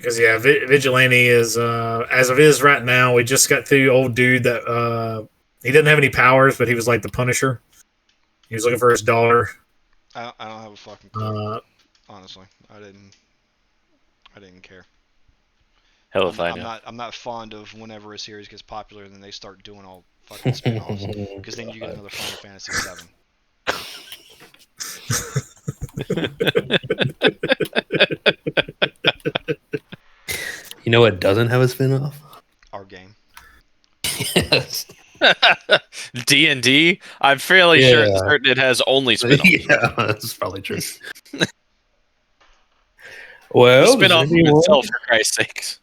Because Vigilante is as of is right now. We just got through old dude that he didn't have any powers, but he was like the Punisher. He was looking for his daughter. I don't have a fucking clue. Honestly, I didn't care. Hell if I know. I'm not fond of whenever a series gets popular and then they start doing all fucking spin-offs, because then you get another Final Fantasy VII. You know what doesn't have a spin-off? Our game. Yes. D&D? I'm fairly certain it has only spin-offs. Yeah, that's probably true. Well, the spin-off of itself, for Christ's sakes.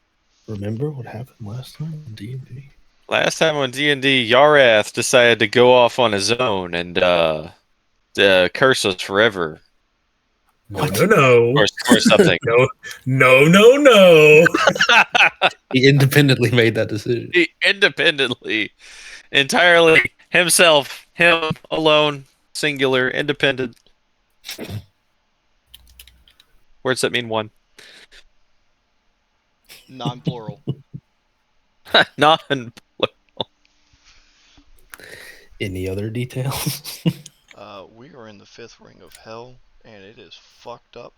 Remember what happened last time on D&D? Last time on D&D, Yarath decided to go off on his own and curse us forever. No. Or something. No. He independently made that decision. He independently, entirely himself, him alone, singular, independent. Words that mean one. Non-plural. Non-plural. Any other details? We are in the 5th ring of hell, and it is fucked up.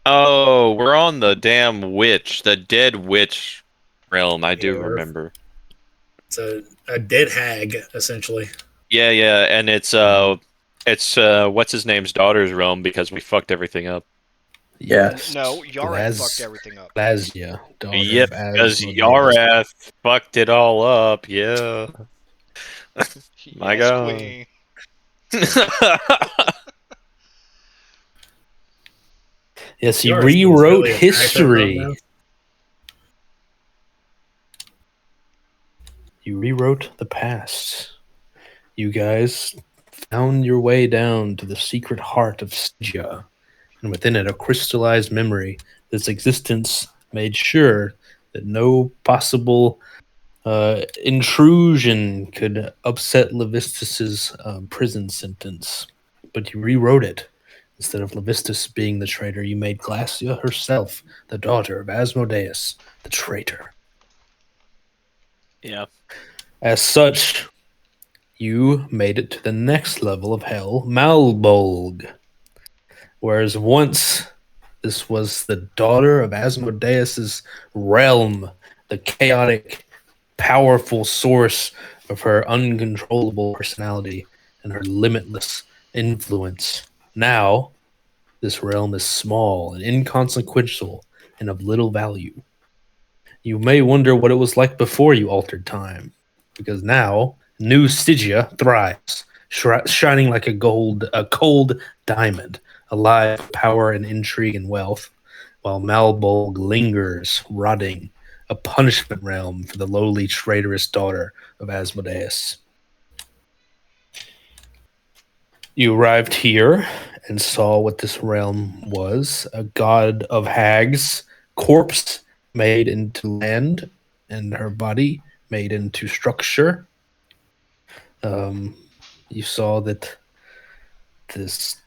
Oh, we're on the damn witch, the dead witch realm. I do remember. It's a dead hag, essentially. Yeah, and it's what's his name's daughter's realm because we fucked everything up. Yes. No, Yarath fucked everything up. Stygia. Yep, because Yarath fucked it all up. Yeah. My God. Yes, he rewrote history. You rewrote the past. You guys found your way down to the secret heart of Stygia, and within it a crystallized memory. This existence made sure that no possible intrusion could upset Levistus's prison sentence. But you rewrote it. Instead of Levistus being the traitor, you made Glacia herself the daughter of Asmodeus, the traitor. Yeah. As such, you made it to the next level of hell, Malbolg. Whereas once this was the daughter of Asmodeus's realm, the chaotic, powerful source of her uncontrollable personality and her limitless influence. Now, this realm is small and inconsequential and of little value. You may wonder what it was like before you altered time, because now new Stygia thrives, shining like a cold diamond, alive with power and intrigue and wealth, while Malbolg lingers, rotting, a punishment realm for the lowly traitorous daughter of Asmodeus. You arrived here and saw what this realm was, a god of hags, corpse made into land, and her body made into structure. You saw that this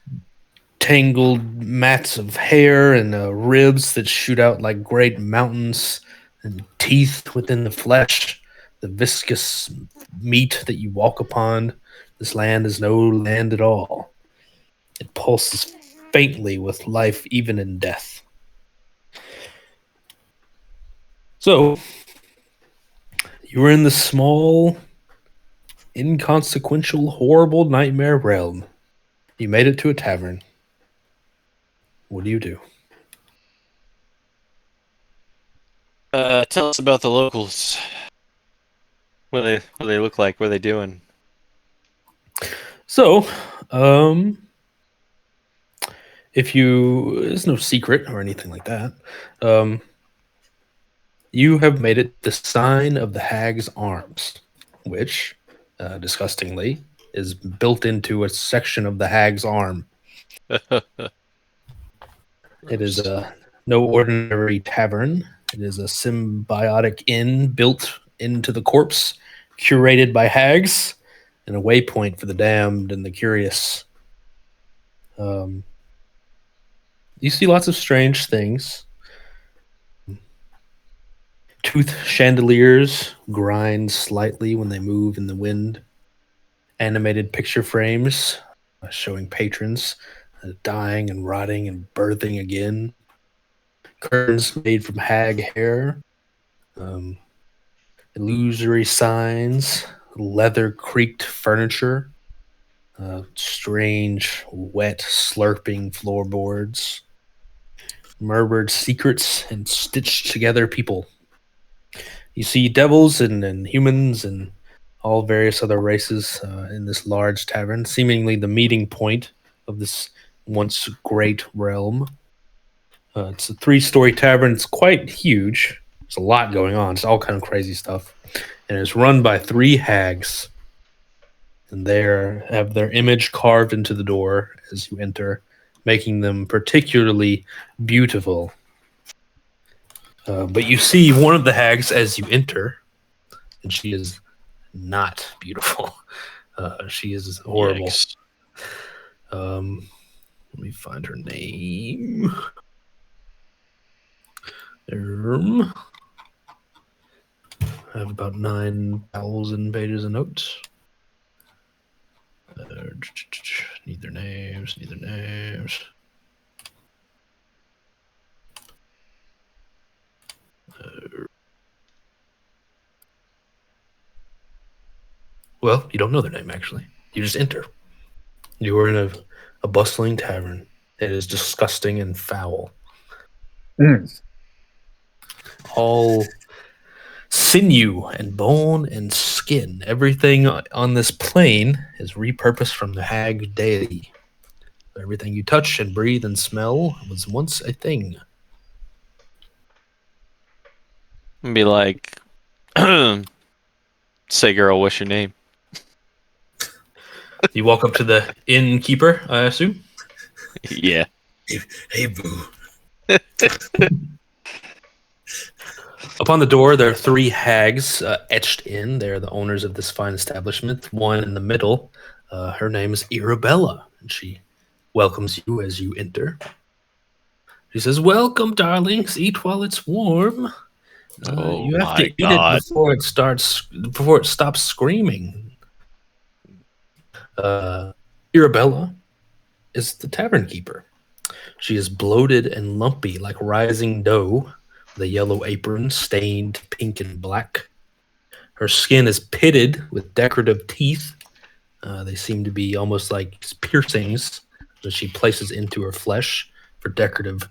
tangled mats of hair and ribs that shoot out like great mountains and teeth within the flesh, the viscous meat that you walk upon. This land is no land at all. It pulses faintly with life even in death. So, you were in the small, inconsequential, horrible nightmare realm. You made it to a tavern. What do you do? Tell us about the locals. What do they look like? What are they doing? So, it's no secret or anything like that. You have made it the sign of the Hag's Arms, which, disgustingly, is built into a section of the Hag's arm. It is no ordinary tavern. It is a symbiotic inn built into the corpse, curated by hags, and a waypoint for the damned and the curious. You see lots of strange things. Tooth chandeliers grind slightly when they move in the wind. Animated picture frames showing patrons dying and rotting and birthing again. Curtains made from hag hair. Illusory signs. Leather creaked furniture. Strange, wet, slurping floorboards. Murmured secrets and stitched together people. You see devils and humans and all various other races in this large tavern, seemingly the meeting point of this once great realm. It's a 3-story tavern. It's quite huge. There's a lot going on. It's all kind of crazy stuff. And it's run by 3 hags. And they have their image carved into the door as you enter, making them particularly beautiful. But you see one of the hags as you enter, and she is not beautiful. She is horrible. Let me find her name. I have about 9,000 pages of notes. Need their names. Well, you don't know their name, actually. You just enter. You are in a bustling tavern. It is disgusting and foul. All sinew and bone and skin. Everything on this plane is repurposed from the hag deity. Everything you touch and breathe and smell was once a thing. Be like, say, girl, what's your name? You walk up to the innkeeper, I assume? Yeah. Hey, boo. Upon the door, there are 3 hags etched in. They're the owners of this fine establishment. One in the middle, her name is Arabella, and she welcomes you as you enter. She says, "Welcome, darlings. Eat while it's warm. You have to eat it before it stops screaming." Arabella is the tavern keeper. She is bloated and lumpy like rising dough, with a yellow apron stained pink and black. Her skin is pitted with decorative teeth. They seem to be almost like piercings that she places into her flesh for decorative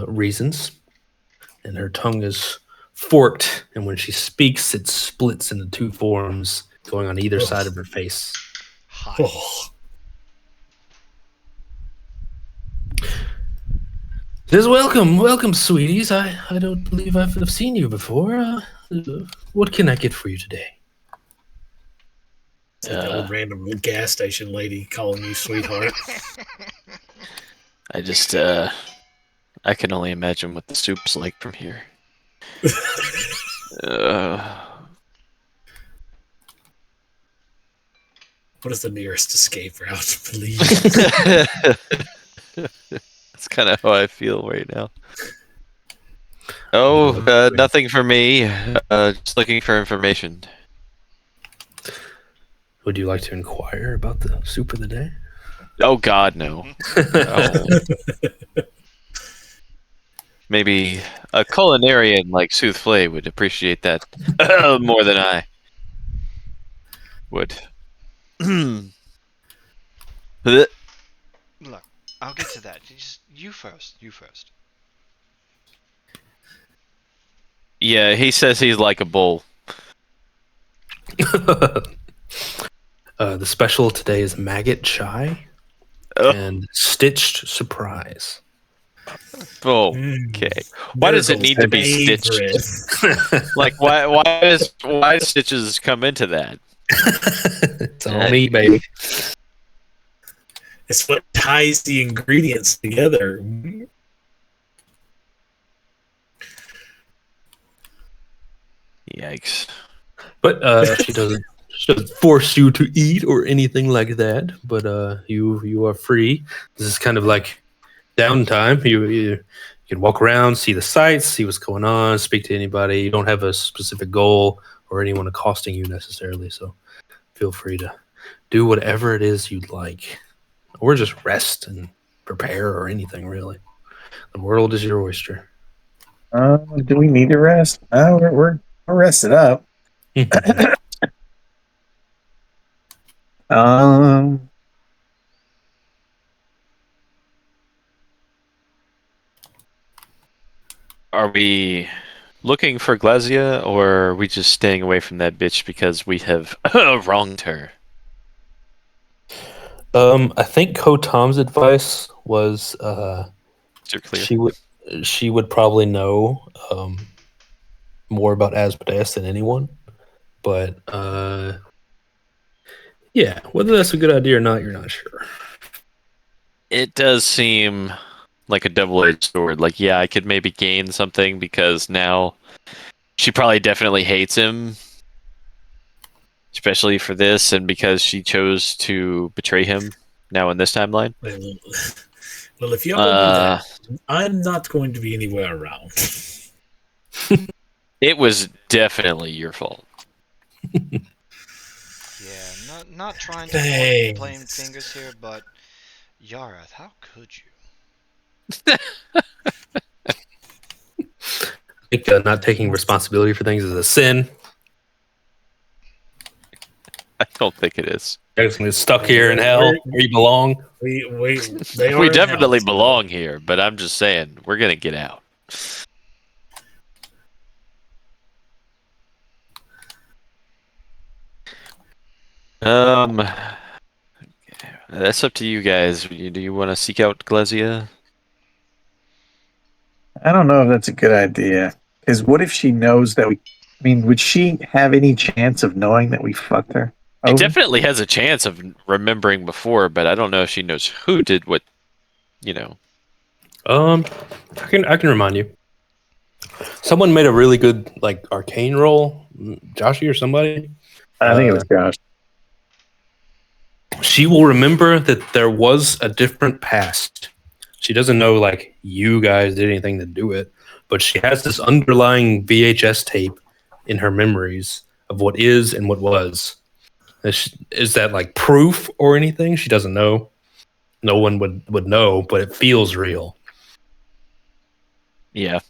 reasons. And her tongue is forked, and when she speaks, it splits into 2 forms going on either side of her face. Hi. Oh. Says, welcome, sweeties. I don't believe I've seen you before. What can I get for you today? It's like that old random gas station lady calling you sweetheart. I just, I can only imagine what the soup's like from here. What is the nearest escape route, please? That's kind of how I feel right now. Oh, nothing for me. Just looking for information. Would you like to inquire about the soup of the day? Oh God, no. No. Maybe a culinarian like Souffle would appreciate that more than I would. Look, I'll get to that. You first. Yeah, he says he's like a bull. The special today is maggot chai and stitched surprise. Oh, okay. Why does it need to be stitched? Like, why do stitches come into that? It's on me, baby. It's what ties the ingredients together. Yikes. But she doesn't force you to eat or anything like that. But you are free. This is kind of like downtime. You You can walk around, see the sights, see what's going on, speak to anybody. You don't have a specific goal or anyone accosting you necessarily, so feel free to do whatever it is you'd like. Or just rest and prepare or anything, really. The world is your oyster. Do we need to rest? We're rested up. Are we looking for Glazia, or are we just staying away from that bitch because we have wronged her? I think Kotam's advice was she would probably know more about Asmodeus than anyone. But yeah, whether that's a good idea or not, you're not sure. It does seem like a double-edged sword. Like, yeah, I could maybe gain something because now she probably definitely hates him, especially for this, and because she chose to betray him now in this timeline. Well, if y'all do that, I'm not going to be anywhere around. It was definitely your fault. Yeah, not trying to point blame fingers here, but Yarath, how could you? I think not taking responsibility for things is a sin. I don't think it is. You're stuck here in hell where you belong. We definitely belong here, but I'm just saying we're gonna get out. That's up to you guys. Do you want to seek out Glazia? I don't know if that's a good idea. Because what if she knows that we... I mean, would she have any chance of knowing that we fucked her? She definitely has a chance of remembering before, but I don't know if she knows who did what, you know. I can remind you. Someone made a really good arcane roll. Joshy or somebody? I think it was Josh. She will remember that there was a different past. She doesn't know you guys did anything to do it, but she has this underlying VHS tape in her memories of what is and what was. Is that proof or anything? She doesn't know. No one would know, but it feels real. Yeah.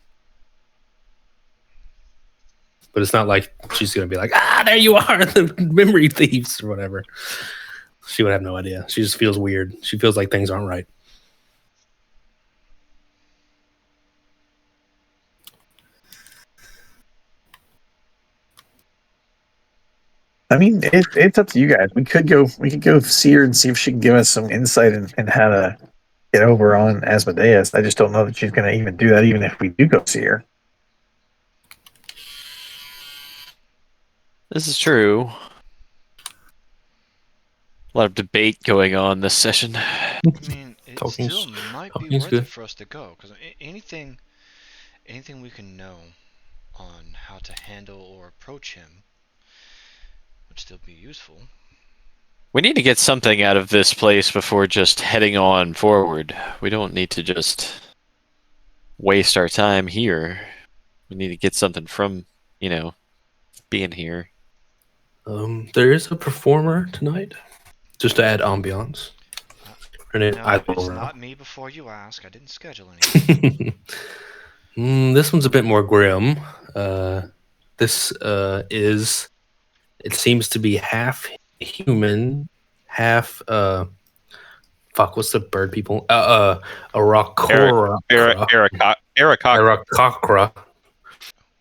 But it's not like she's going to be like, there you are, the memory thieves or whatever. She would have no idea. She just feels weird. She feels like things aren't right. I mean, it's up to you guys. We could go see her and see if she can give us some insight in how to get over on Asmodeus. I just don't know that she's going to even do that, even if we do go see her. This is true. A lot of debate going on this session. I mean, it still might be worth it for us to go, because anything we can know on how to handle or approach him would still be useful. We need to get something out of this place before just heading on forward. We don't need to just waste our time here. We need to get something from, being here. There is a performer tonight, just to add ambiance. No, it's not me before you ask. I didn't schedule anything. This one's a bit more grim. This is... It seems to be half human, half... what's the bird people? Arakora.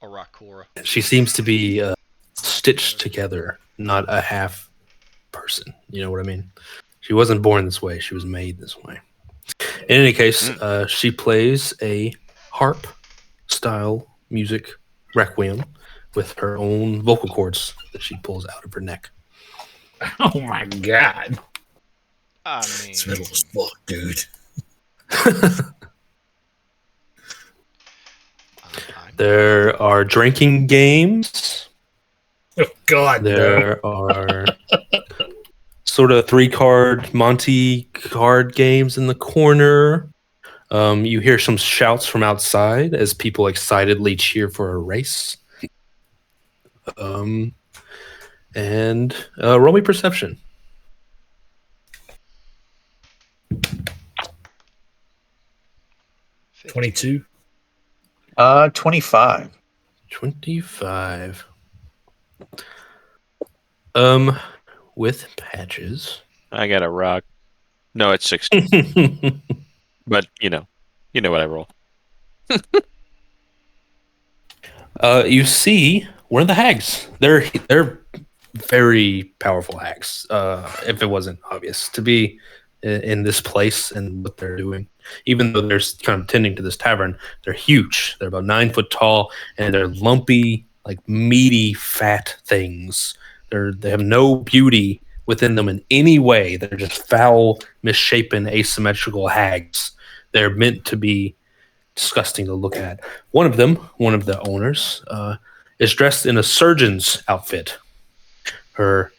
Arakora. She seems to be stitched together, not a half person. You know what I mean? She wasn't born this way. She was made this way. In any case, she plays a harp-style music requiem with her own vocal cords that she pulls out of her neck. Oh my god! I mean, it's metal as fuck, dude. There are drinking games. Oh god! There are sort of 3-card Monty card games in the corner. You hear some shouts from outside as people excitedly cheer for a race. And roll me perception. 22. 25. 25. With patches. I got a rock. No, it's 16. But you know what I roll. You see one of the hags. They're very powerful hags. If it wasn't obvious to be in this place and what they're doing, even though they're kind of tending to this tavern, they're huge. They're about 9 foot tall, and they're lumpy, like meaty, fat things. They have no beauty within them in any way. They're just foul, misshapen, asymmetrical hags. They're meant to be disgusting to look at. One of them, one of the owners, is dressed in a surgeon's outfit. Her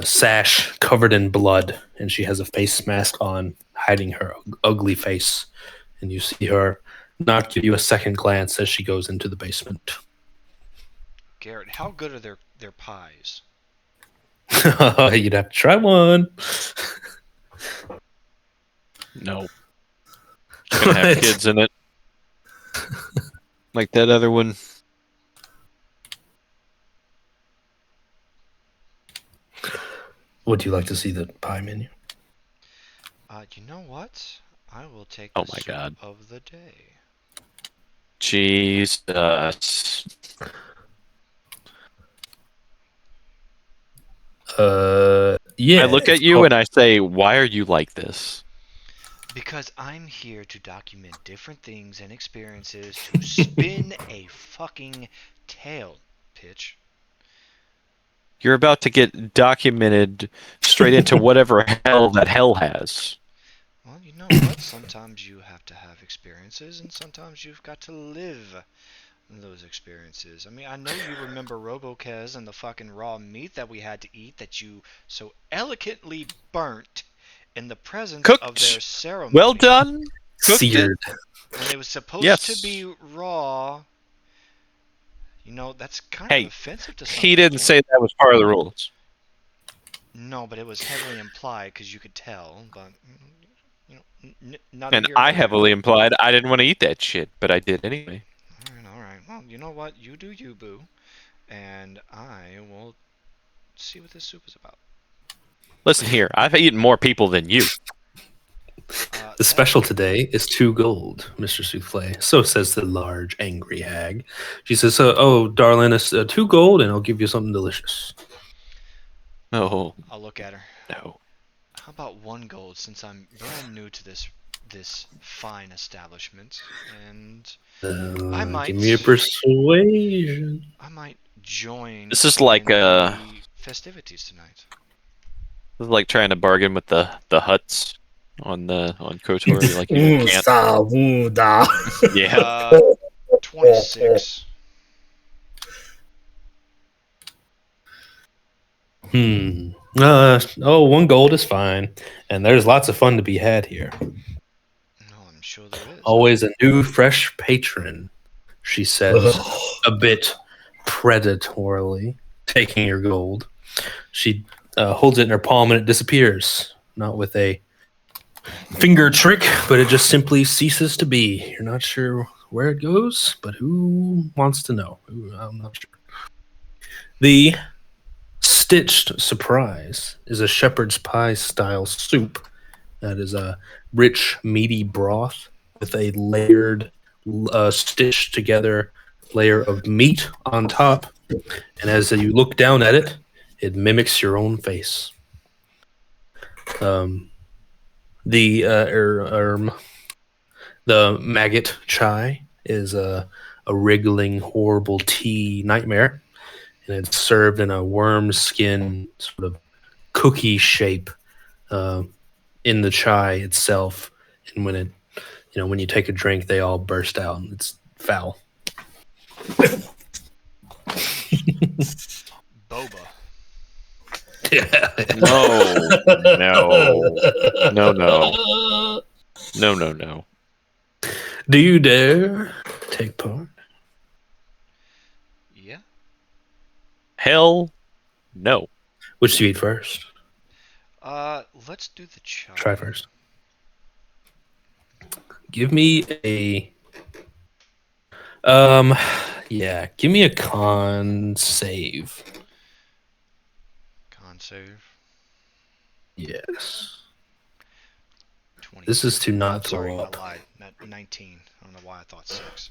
sash covered in blood, and she has a face mask on, hiding her ugly face. And you see her not give you a second glance as she goes into the basement. Garrett, how good are their pies? You'd have to try one. No. It's gonna have kids in it. Like that other one. Would you like to see the pie menu? You know what? I will take Oh the my soup God. of the day. Jesus. Yeah. I look at you and I say, why are you like this? Because I'm here to document different things and experiences to spin a fucking tale, pitch. You're about to get documented straight into whatever hell that hell has. Well, you know what? Sometimes you have to have experiences, and sometimes you've got to live those experiences. I mean, I know you remember RoboKez and the fucking raw meat that we had to eat that you so elegantly burnt in the presence Cooked. of their ceremony. Well done. Cooked Seared. When it was supposed to be raw. You know, that's kind of offensive to some He didn't people. say that was part of the rules. No, but it was heavily implied because you could tell. But you know, not. And I heavily implied I didn't want to eat that shit, but I did anyway. All right. Well, you know what? You do you, boo. And I will see what this soup is about. Listen here, I've eaten more people than you. The special today is 2 gold, Mr. Souffle. So says the large, angry hag. She says, oh, darling, it's 2 gold, and I'll give you something delicious. No. I'll look at her. No. How about 1 gold, since I'm brand new to this fine establishment, and I might give me a persuasion. I might join. This is like the festivities tonight. This is like trying to bargain with the huts on KOTOR. Like you can't. Yeah. 26. Oh, 1 gold is fine, and there's lots of fun to be had here. No, I'm sure there is. Always a new, fresh patron, she says, a bit predatorily, taking your gold. She holds it in her palm and it disappears, not with a finger trick, but it just simply ceases to be. You're not sure where it goes, but who wants to know? I'm not sure. The stitched surprise is a shepherd's pie style soup that is a rich, meaty broth with a layered, stitched together layer of meat on top. And as you look down at it, it mimics your own face. The maggot chai is a wriggling, horrible tea nightmare, and it's served in a worm skin sort of cookie shape in the chai itself. And when when you take a drink, they all burst out. It's foul. Boba. No. Do you dare take part? Yeah. Hell no. Which do you eat first? Let's do the chai. Try first. Give me a give me a con save. Con save. Yes. 20. This is to not throw Sorry, up. I lied. 19. I don't know why I thought 6.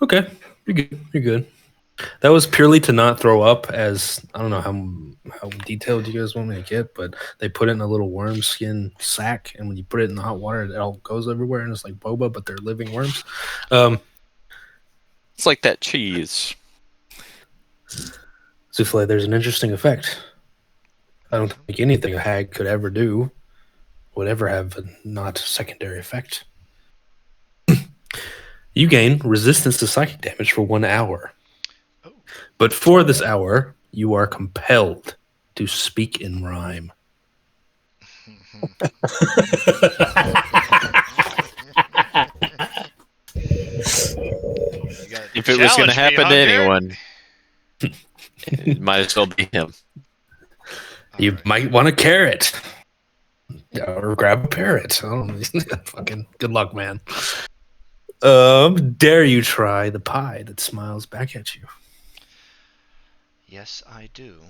Okay, you're good. You're good. That was purely to not throw up. As I don't know how detailed you guys want me to get, but they put it in a little worm skin sack, and when you put it in the hot water, it all goes everywhere, and it's like boba, but they're living worms. It's like that cheese. Souffle, there's an interesting effect. I don't think anything a hag could ever do would ever have a not secondary effect. You gain resistance to psychic damage for 1 hour. Oh. But for this hour, you are compelled to speak in rhyme. If it was going to happen to anyone, it might as well be him. You might want a carrot. Or grab a parrot. Oh, fucking good luck, man. Dare you try the pie that smiles back at you? Yes, I do.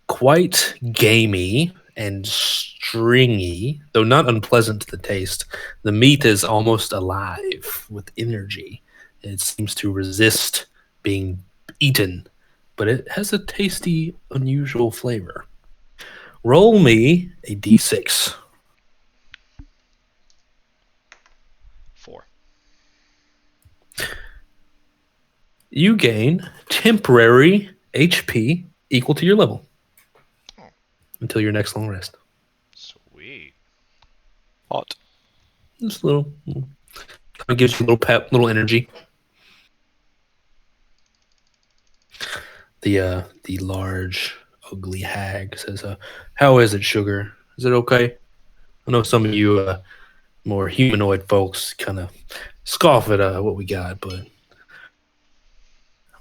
Quite gamey and stringy, though not unpleasant to the taste. The meat is almost alive with energy. It seems to resist being eaten, but it has a tasty, unusual flavor. Roll me a d6. 4. You gain temporary HP equal to your level until your next long rest. Sweet. Hot. Just a little kind of gives you a little pep, little energy. The large, ugly hag says, "How is it, sugar? Is it okay? I know some of you more humanoid folks kind of scoff at what we got, but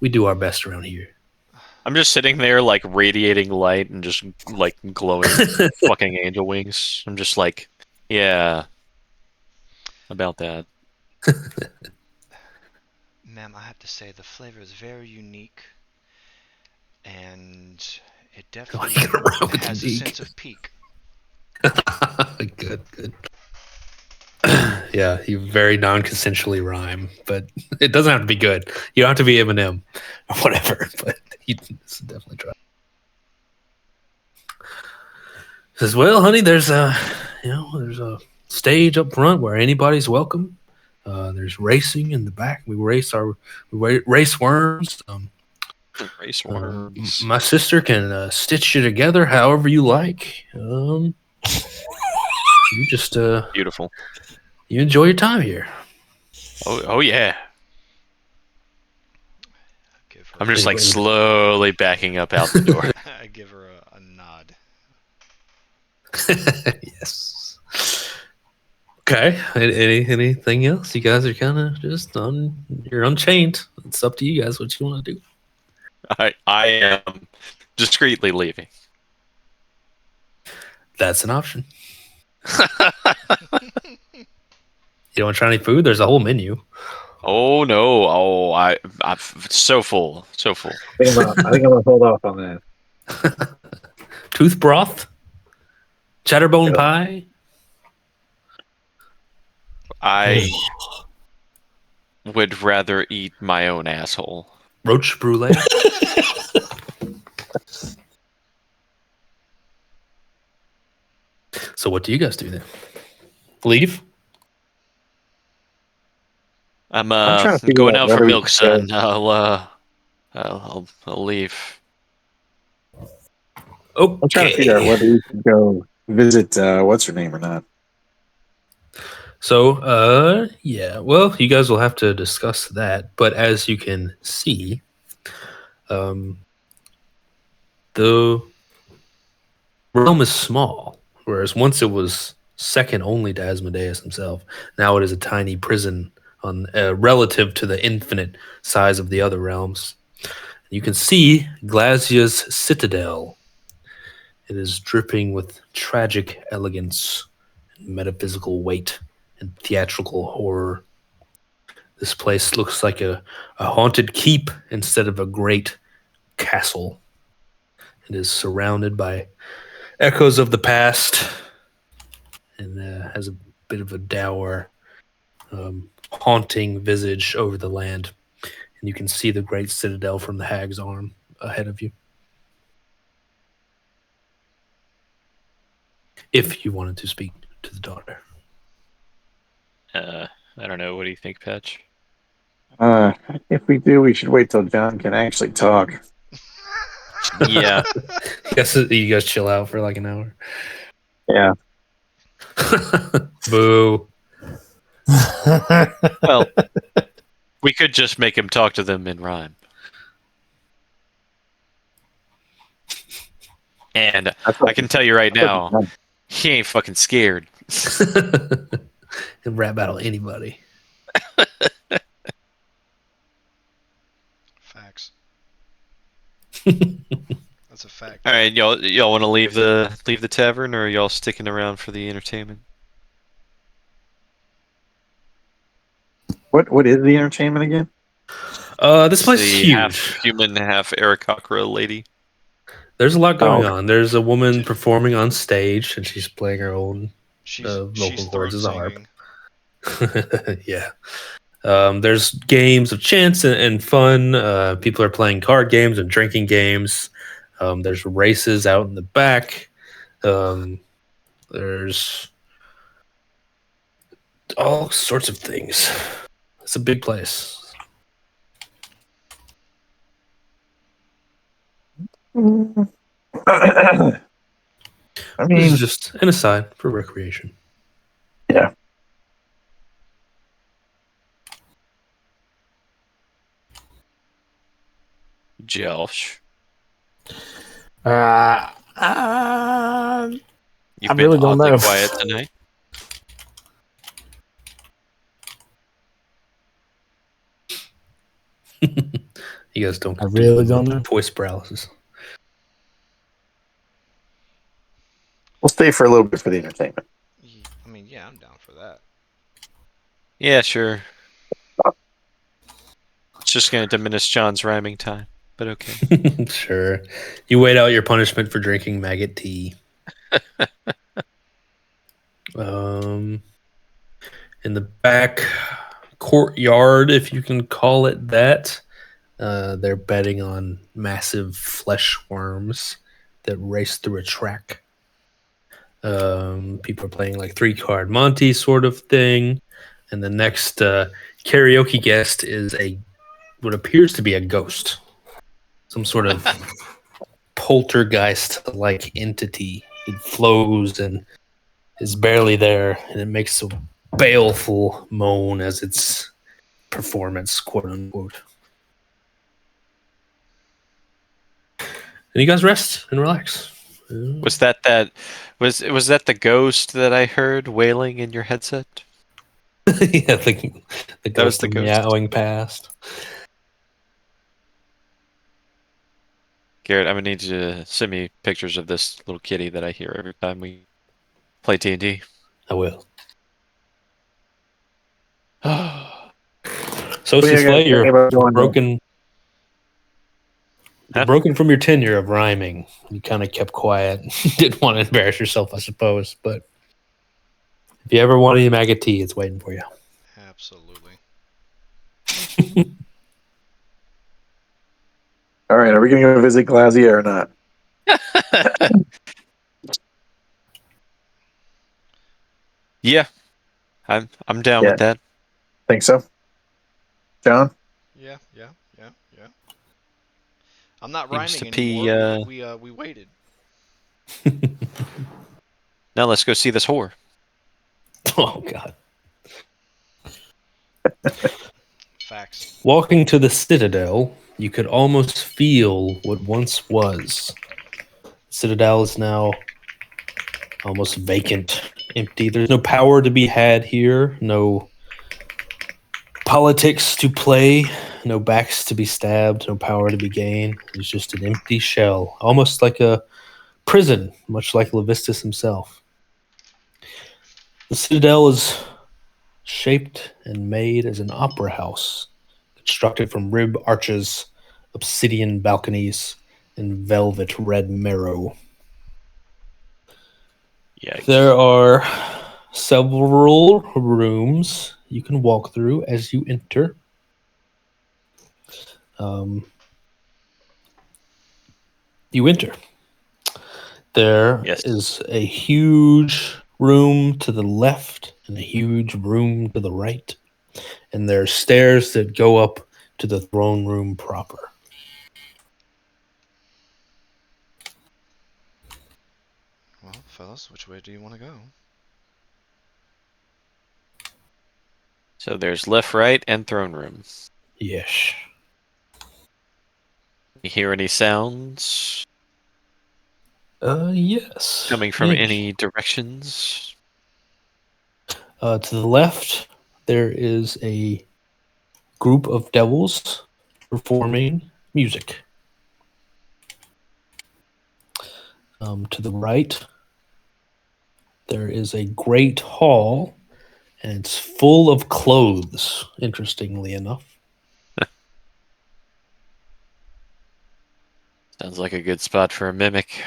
we do our best around here." I'm just sitting there, like, radiating light and just, like, glowing fucking angel wings. I'm just like, yeah, about that. Ma'am, I have to say, the flavor is very unique. And it definitely has a sense of peak. Good. Yeah, you very non-consensually rhyme, but it doesn't have to be good. You don't have to be Eminem or whatever, but you definitely try. Says, "Well, honey, there's a stage up front where anybody's welcome. There's racing in the back. We race worms. Race worms. My sister can stitch you together however you like. You just beautiful. You enjoy your time here." Oh yeah. I'm just like slowly backing up out the door. I give her a nod. Yes. Okay. Anything else? You guys are kind of just you're unchained. It's up to you guys what you want to do. I am discreetly leaving. That's an option. You don't want to try any food? There's a whole menu. Oh no! Oh, I'm so full, so full. I think I'm gonna hold off on that. Tooth broth, chatterbone pie. I would rather eat my own asshole. Roach brulee. So what do you guys do then? Leave? I'm going out for milk, son. I'll leave. Okay. I'm trying to figure out whether we can go visit what's her name or not. So, yeah. Well, you guys will have to discuss that. But as you can see, the realm is small. whereas once it was second only to Asmodeus himself. Now it is a tiny prison on relative to the infinite size of the other realms. You can see Glasia's citadel. It is dripping with tragic elegance, metaphysical weight, and theatrical horror. This place looks like a haunted keep instead of a great castle. It is surrounded by echoes of the past and has a bit of a dour, haunting visage over the land. And you can see the great citadel from the Hag's Arm ahead of you. If you wanted to speak to the daughter. I don't know. What do you think, Patch? If we do, we should wait till John can actually talk. Yeah. You guys chill out for like an hour. Yeah. Boo. Well, we could just make him talk to them in rhyme. And I can tell you right now, he ain't fucking scared. He'll rap battle anybody. Facts. That's a fact. All right, y'all want to leave the tavern, or are y'all sticking around for the entertainment? What is the entertainment again? This place is huge. Half human, half Aarakocra lady. There's a lot going on. There's a woman performing on stage, and she's playing her own vocal cords as a harp. Yeah. There's games of chance and fun. People are playing card games and drinking games. There's races out in the back. There's all sorts of things. It's a big place. I mean, this is just an aside for recreation. Yeah. Josh. I really don't know. Quiet tonight. You guys don't. I really don't know. Voice paralysis. We'll stay for a little bit for the entertainment. I mean, yeah, I'm down for that. Yeah, sure. It's just going to diminish John's rhyming time, but okay. Sure. You wait out your punishment for drinking maggot tea. In the back courtyard, if you can call it that, they're betting on massive flesh worms that race through a track. People are playing like 3-card Monty sort of thing. And the next karaoke guest is what appears to be a ghost. Some sort of poltergeist-like entity. It flows and is barely there, and it makes a baleful moan as its performance, quote unquote. And you guys rest and relax. Was that the ghost that I heard wailing in your headset? Yeah, the ghost the ghost meowing past. Garrett, I'm gonna need you to send me pictures of this little kitty that I hear every time we play D&D. I will. So, Slay, you're broken. You're broken from your tenure of rhyming. You kind of kept quiet. Didn't want to embarrass yourself, I suppose. But if you ever want any maggot tea, it's waiting for you. Absolutely. All right, are we going to go visit Glazia or not? Yeah, I'm down with that. Think so, John? Yeah. I'm not Seems rhyming to anymore. We waited. Now let's go see this whore. Oh, God. Facts. Walking to the Citadel, you could almost feel what once was. The Citadel is now almost vacant, empty. There's no power to be had here, no politics to play, no backs to be stabbed, no power to be gained. It's just an empty shell, almost like a prison, much like Levistus himself. The citadel is shaped and made as an opera house, constructed from rib arches, obsidian balconies, and velvet red marrow. Yikes. There are several rooms you can walk through as you enter. You enter. There is a huge room to the left and a huge room to the right. And there are stairs that go up to the throne room proper. Well, fellas, which way do you want to go? So there's left, right, and throne room. Yes. You hear any sounds? Yes. Coming from any directions? To the left, there is a group of devils performing music. To the right, there is a great hall, and it's full of clothes, interestingly enough. Sounds like a good spot for a mimic.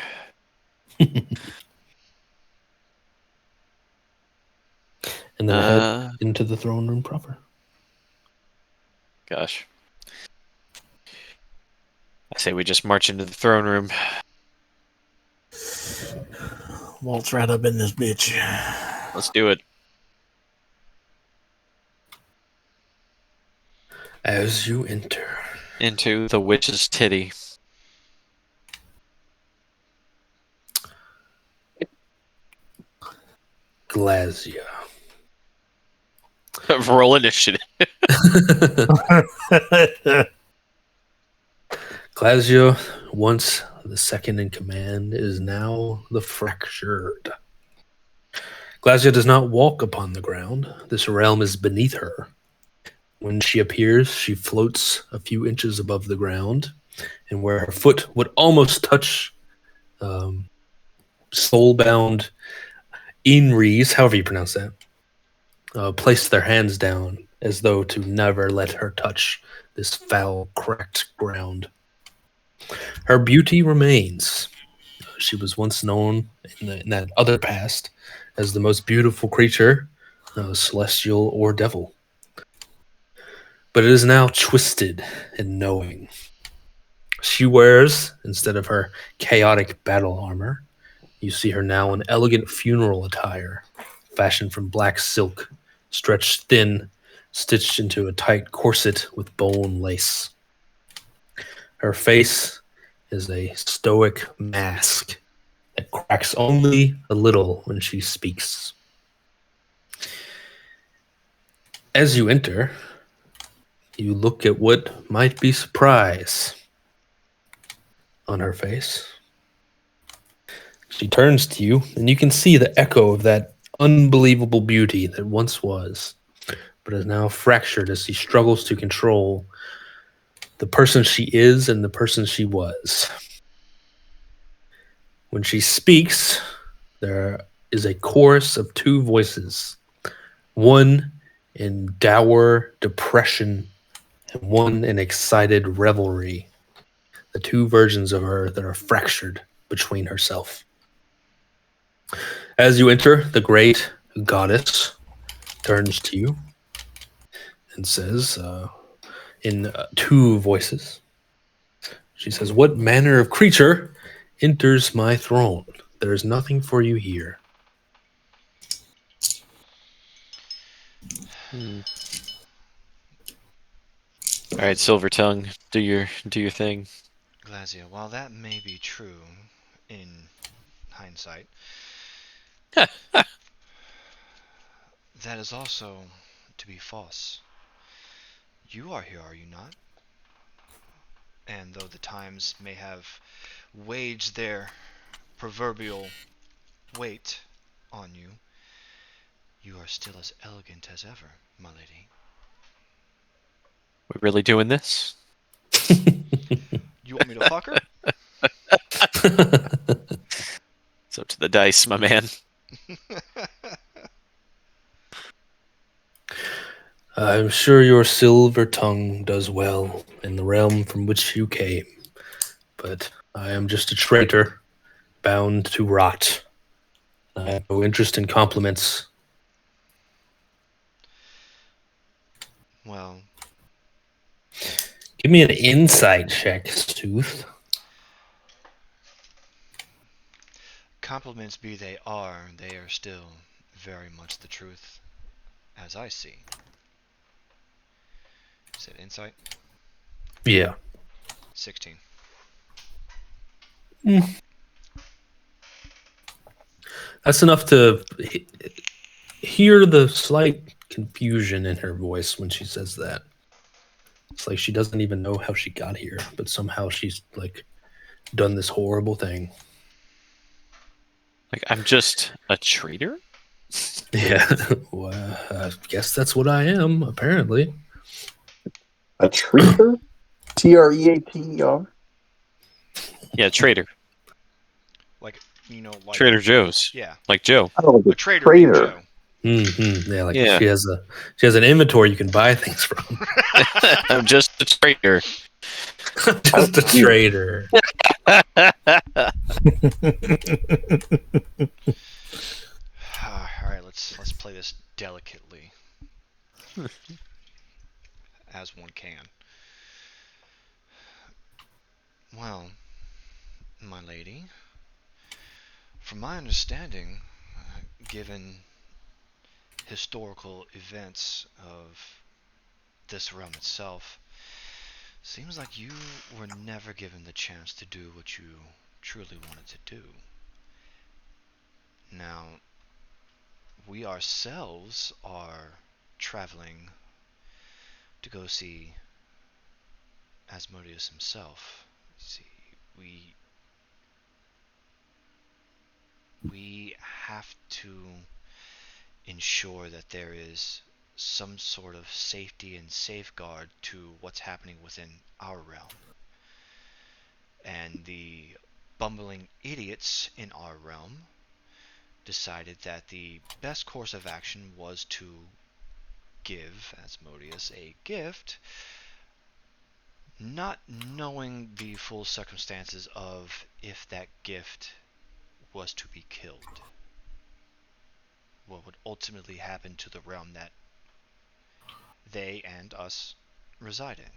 And then head into the throne room proper. Gosh. I say we just march into the throne room. Waltz right up in this bitch. Let's do it. As you enter into the witch's titty. Glazia. Roll initiative. Glazia, once the second in command, is now the fractured. Glazia does not walk upon the ground. This realm is beneath her. When she appears, she floats a few inches above the ground, and where her foot would almost touch soulbound Inries, however you pronounce that, place their hands down as though to never let her touch this foul, cracked ground. Her beauty remains. She was once known in that other past as the most beautiful creature, celestial or devil. But it is now twisted and knowing. She wears, instead of her chaotic battle armor, you see her now in elegant funeral attire, fashioned from black silk, stretched thin, stitched into a tight corset with bone lace. Her face is a stoic mask that cracks only a little when she speaks. As you enter, you look at what might be surprise on her face. She turns to you, and you can see the echo of that unbelievable beauty that once was, but is now fractured as she struggles to control the person she is and the person she was. When she speaks, there is a chorus of two voices, one in dour depression and one in excited revelry, the two versions of her that are fractured between herself. As you enter, the great goddess turns to you and says, in two voices, she says, "What manner of creature enters my throne? There is nothing for you here." All right, Silver Tongue, do your thing. Glazia, while that may be true in hindsight, that is also to be false. You are here, are you not? And though the times may have waged their proverbial weight on you, you are still as elegant as ever, my lady. We really doing this? You want me to fuck her? It's up to the dice, my man. I'm sure your silver tongue does well in the realm from which you came, but I am just a traitor, bound to rot. I have no interest in compliments. Well, Give me an insight check, Tooth. compliments be they are still very much the truth, as I see. Is it insight? Yeah. 16. That's enough to hear the slight confusion in her voice when she says that. It's like she doesn't even know how she got here, but somehow she's like done this horrible thing. Like, I'm just a traitor? Yeah. Well, I guess that's what I am, apparently. A treater? Treater? Yeah, traitor. Like, like... Trader Joe's. Yeah. Like Joe. Oh, A trader named Joe. Mm-hmm. Yeah, like Yeah. she has an inventory you can buy things from. I'm just a traitor. Just a trader. Alright, let's play this delicately. As one can. Well, my lady, from my understanding, given historical events of this realm itself, seems like you were never given the chance to do what you truly wanted to do. Now, we ourselves are traveling to go see Asmodeus himself. See, we have to ensure that there is some sort of safety and safeguard to what's happening within our realm. And the bumbling idiots in our realm decided that the best course of action was to give Asmodeus a gift, not knowing the full circumstances of if that gift was to be killed. What would ultimately happen to the realm that they and us reside in.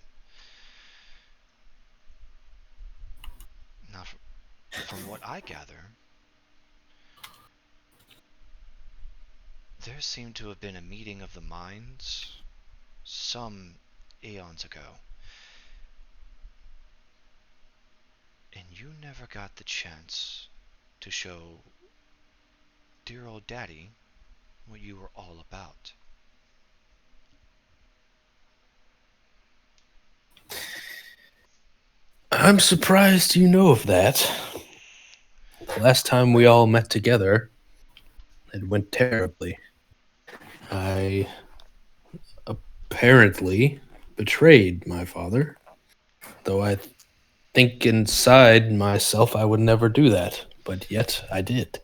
Now, from what I gather, there seemed to have been a meeting of the minds some eons ago, and you never got the chance to show dear old daddy what you were all about. I'm surprised you know of that. The last time we all met together, it went terribly. I apparently betrayed my father, though I think inside myself I would never do that, but yet I did.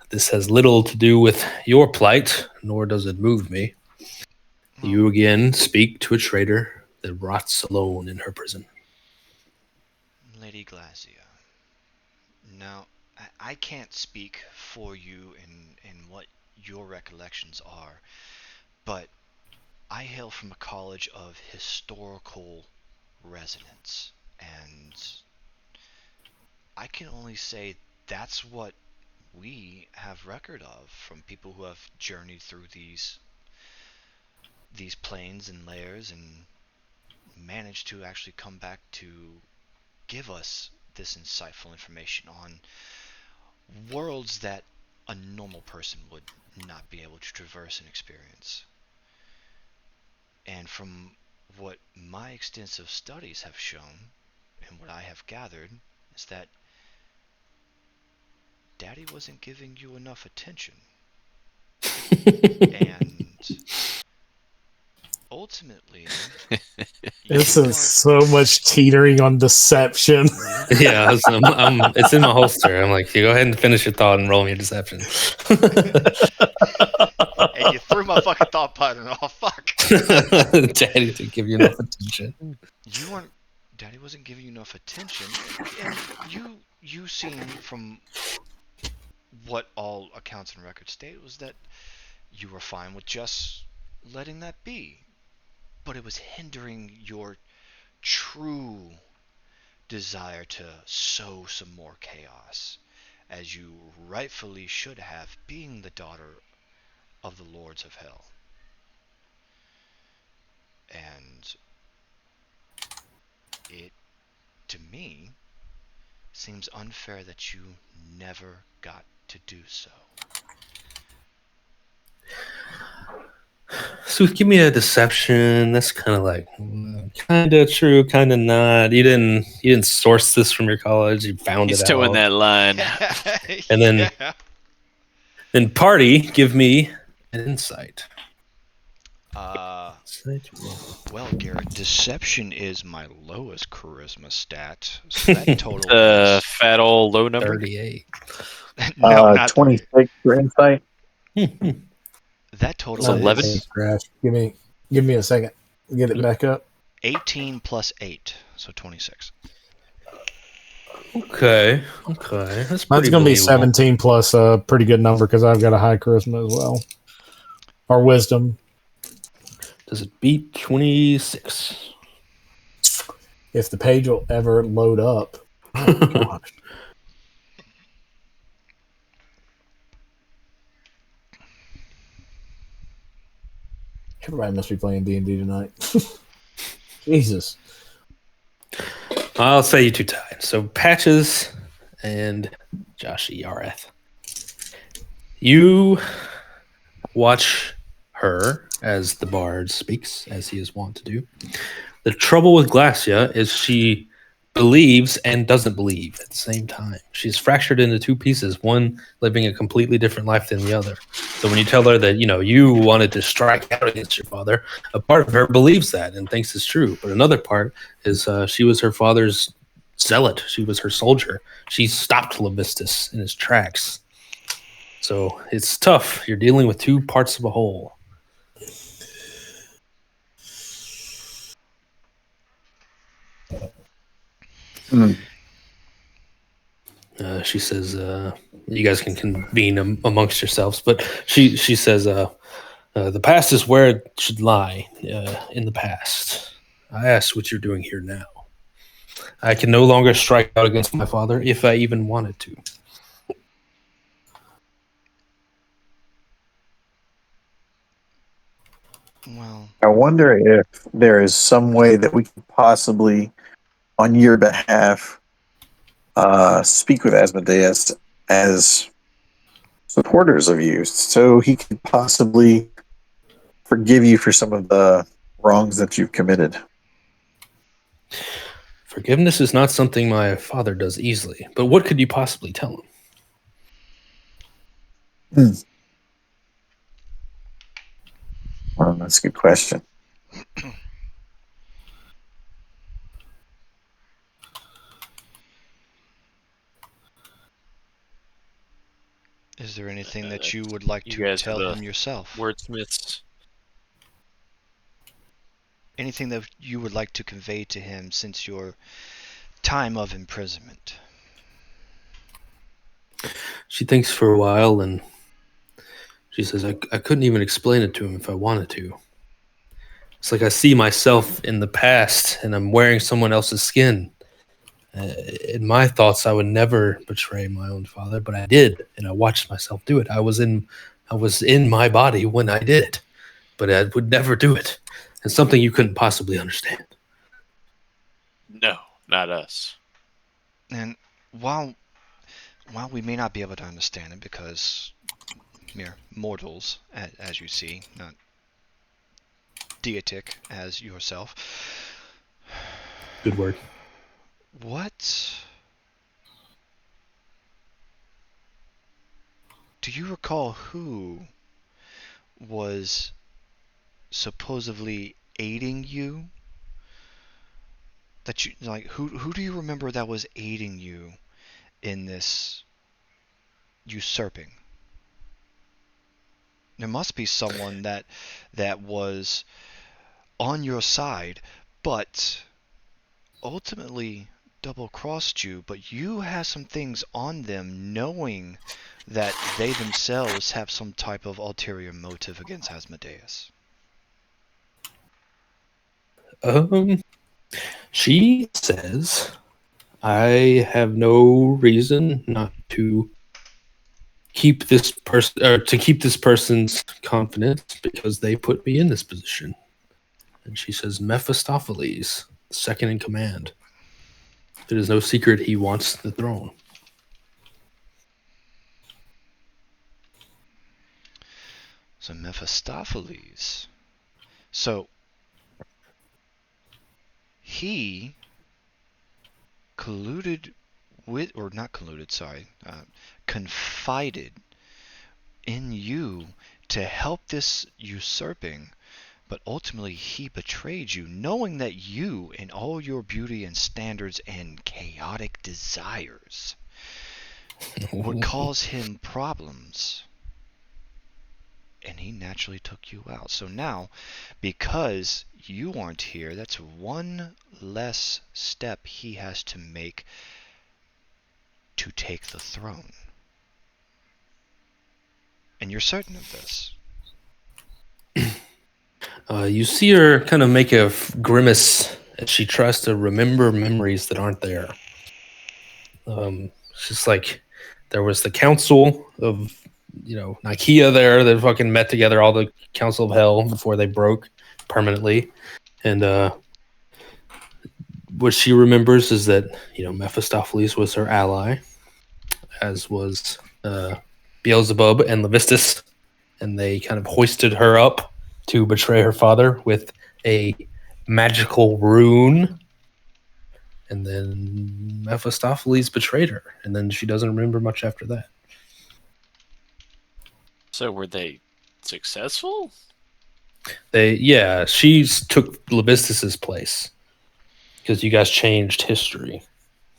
This has little to do with your plight, nor does it move me. You again speak to a traitor that rots alone in her prison. Lady Glacia, now I can't speak for you in what your recollections are, but I hail from a college of historical resonance, and I can only say that's what we have record of from people who have journeyed through these planes and layers and managed to actually come back to give us this insightful information on worlds that a normal person would not be able to traverse and experience. And from what my extensive studies have shown, and what I have gathered, is that Daddy wasn't giving you enough attention. And ultimately, This is so much teetering on deception. Yeah, it's in my holster. I'm like, you go ahead and finish your thought and roll me a deception. And you threw my fucking thought pattern off. Fuck. Daddy didn't give you enough attention. You weren't. Daddy wasn't giving you enough attention, and you seem from what all accounts and records state was that you were fine with just letting that be, but it was hindering your true desire to sow some more chaos, as you rightfully should have, being the daughter of the Lords of Hell. And it, to me, seems unfair that you never got to do so. So give me a deception. That's kind of like kind of true, kind of not. You didn't source this from your college. You found He's it towing out. that line. And then party, give me an insight. Well, Garrett, deception is my lowest charisma stat. So that total is fat old low number. 38. No, not 26 for insight. That total It's 11. is Give me a second. Get it back up. 18 plus 8, so 26. Okay. That's Mine's pretty going to be believable. 17 plus a pretty good number because I've got a high charisma as well. Or wisdom. Does it beat 26? If the page will ever load up. Oh, gosh. Everybody must be playing D&D tonight. Jesus. I'll say you two tied. So Patches and Joshi Yareth. You watch her as the bard speaks, as he is wont to do. The trouble with Glacia is she believes and doesn't believe at the same time. She's fractured into two pieces, one living a completely different life than the other. So when you tell her that, you wanted to strike out against your father, a part of her believes that and thinks it's true. But another part is she was her father's zealot. She was her soldier. She stopped Levistus in his tracks. So it's tough. You're dealing with two parts of a whole. She says, you guys can convene amongst yourselves, but she says, the past is where it should lie, in the past. I ask what you're doing here now. I can no longer strike out against my father if I even wanted to. Well, I wonder if there is some way that we could possibly, on your behalf, speak with Asmodeus as supporters of you, so he could possibly forgive you for some of the wrongs that you've committed. Forgiveness is not something my father does easily, but what could you possibly tell him? Well, that's a good question. is there anything that you would like to tell him yourself? Wordsmiths. Anything that you would like to convey to him since your time of imprisonment? She thinks for a while, and she says, I couldn't even explain it to him if I wanted to. It's like I see myself in the past, and I'm wearing someone else's skin. In my thoughts, I would never betray my own father, but I did, and I watched myself do it. I was in my body when I did it, but I would never do it. It's something you couldn't possibly understand. No, not us. And while we may not be able to understand it because mere mortals, as you see, not deitic as yourself. Good word. What do you recall who was supposedly aiding you? That you like who do you remember that was aiding you in this usurping? There must be someone that was on your side, but ultimately double-crossed you, but you have some things on them knowing that they themselves have some type of ulterior motive against Asmodeus. She says, I have no reason not to keep this person or to keep this person's confidence because they put me in this position. And she says, Mephistopheles, second in command. It is no secret he wants the throne. So Mephistopheles. So he colluded with, or not colluded, sorry, confided in you to help this usurping, but ultimately he betrayed you, knowing that you, in all your beauty and standards and chaotic desires, would cause him problems. And he naturally took you out. So now, because you aren't here, that's one less step he has to make to take the throne. And you're certain of this. You see her kind of make a grimace as she tries to remember memories that aren't there. She's like, there was the council of, Nikea there that fucking met together, all the council of hell before they broke permanently. And what she remembers is that, Mephistopheles was her ally, as was Beelzebub and Levistus. And they kind of hoisted her up to betray her father with a magical rune. And then Mephistopheles betrayed her. And then she doesn't remember much after that. So were they successful? She took Levistus's place because you guys changed history.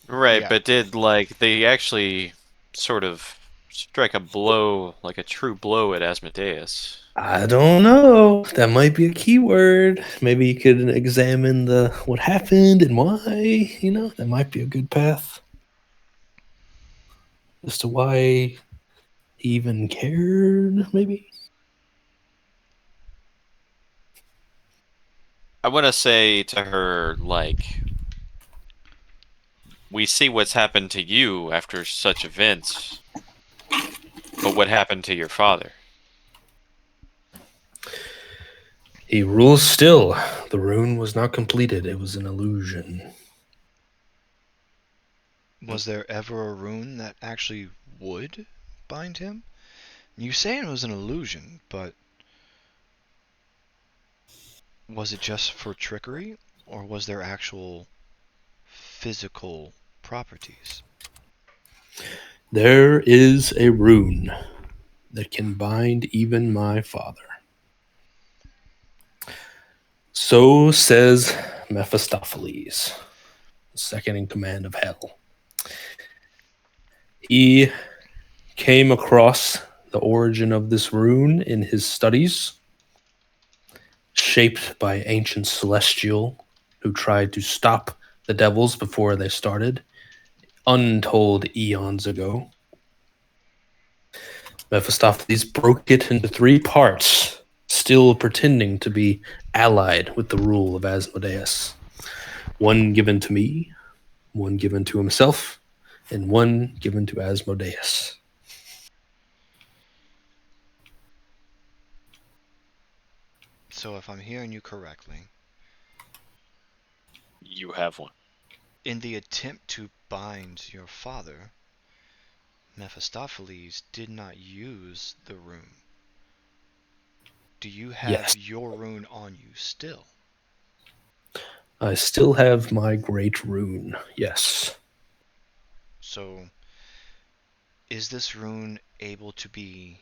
Right, Yeah. but did they actually sort of strike a blow, like a true blow at Asmodeus? I don't know. That might be a keyword. Maybe you could examine what happened and why. That might be a good path as to why he even cared. Maybe. I want to say to her, we see what's happened to you after such events, but what happened to your father? He rules still. The rune was not completed. It was an illusion. Was there ever a rune that actually would bind him? You say it was an illusion, but was it just for trickery, or was there actual physical properties? There is a rune that can bind even my father. So says Mephistopheles, second in command of hell. He came across the origin of this rune in his studies, shaped by ancient celestial who tried to stop the devils before they started, untold eons ago. Mephistopheles broke it into 3 parts, still pretending to be allied with the rule of Asmodeus. One given to me, one given to himself, and one given to Asmodeus. So if I'm hearing you correctly, You have one. in the attempt to bind your father, Mephistopheles did not use the rune. Do you have Yes, your rune on you still? I still have my great rune, yes. So, is this rune able to be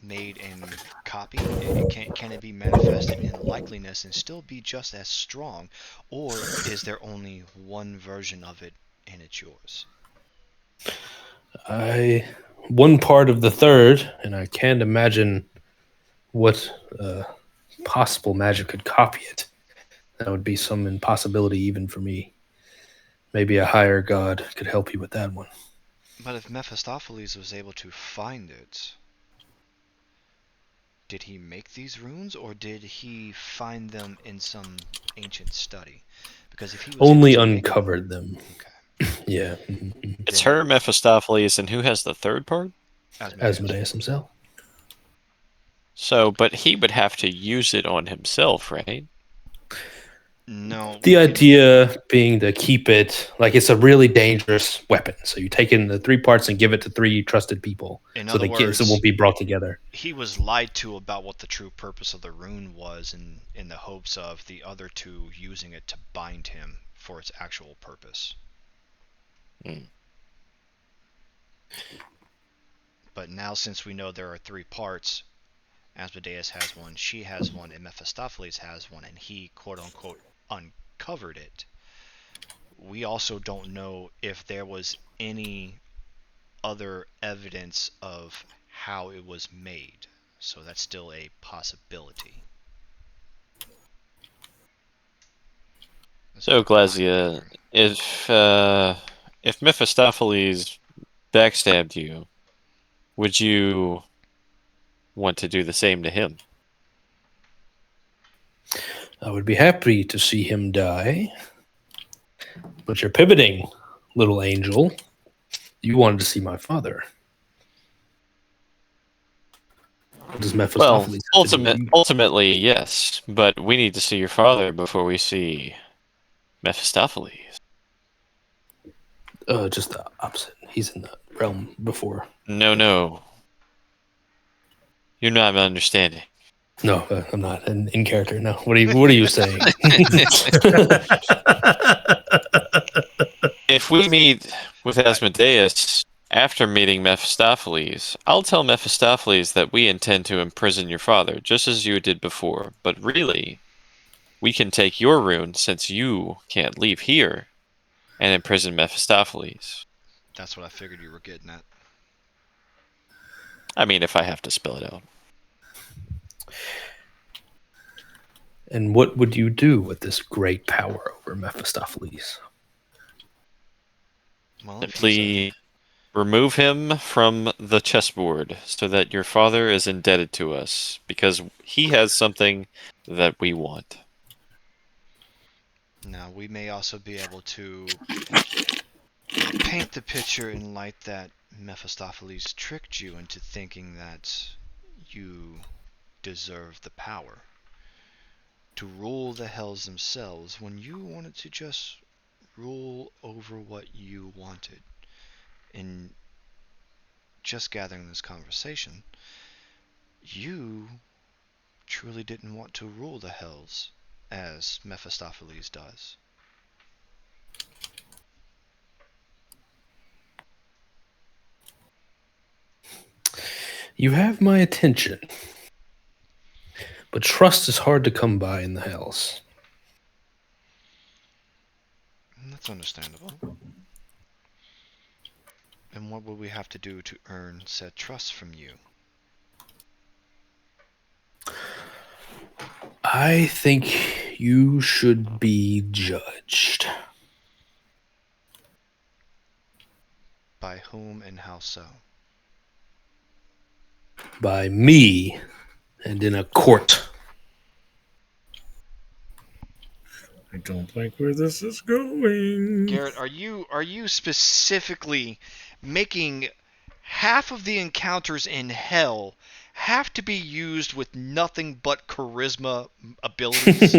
made and copied? Can it be manifested in likeliness and still be just as strong? Or is there only one version of it and it's yours? One part of the third, and I can't imagine what possible magic could copy it. That would be some impossibility even for me. Maybe a higher god could help you with that one. But if Mephistopheles was able to find it, did he make these runes, or did he find them in some ancient study? Because if he was only able to uncovered them. Okay. Yeah. It's her, Mephistopheles, and who has the third part? Asmodeus himself. So, but he would have to use it on himself, right? No. The idea being to keep it like it's a really dangerous weapon. So you take it in the 3 parts and give it to 3 trusted people. In so other words, it won't be brought together. He was lied to about what the true purpose of the rune was in the hopes of the other 2 using it to bind him for its actual purpose. Mm. But now, since we know there are 3 parts, Asmodeus has one, she has one, and Mephistopheles has one, and he, quote-unquote, uncovered it. We also don't know if there was any other evidence of how it was made. So that's still a possibility. So, Glazia, if Mephistopheles backstabbed you, would you want to do the same to him? I would be happy to see him die. But you're pivoting, little angel. You wanted to see my father. What does Mephistopheles ultimately, yes. But we need to see your father before we see Mephistopheles. Just the opposite. He's in the realm before. No. You're not understanding. No, I'm not in character. No. What are you saying? If we meet with Asmodeus after meeting Mephistopheles, I'll tell Mephistopheles that we intend to imprison your father, just as you did before. But really, we can take your rune, since you can't leave here, and imprison Mephistopheles. That's what I figured you were getting at. I mean, if I have to spell it out. And what would you do with this great power over Mephistopheles? Well, simply remove him from the chessboard so that your father is indebted to us, because he has something that we want. Now, we may also be able to paint the picture in light that Mephistopheles tricked you into thinking that you deserve the power to rule the hells themselves when you wanted to just rule over what you wanted. In just gathering this conversation, you truly didn't want to rule the hells as Mephistopheles does. You have my attention. But trust is hard to come by in the hells. That's understandable. And what would we have to do to earn said trust from you? I think you should be judged. By whom and how so? By me, and in a court. I don't like where this is going. Garrett, are you specifically making half of the encounters in hell have to be used with nothing but charisma abilities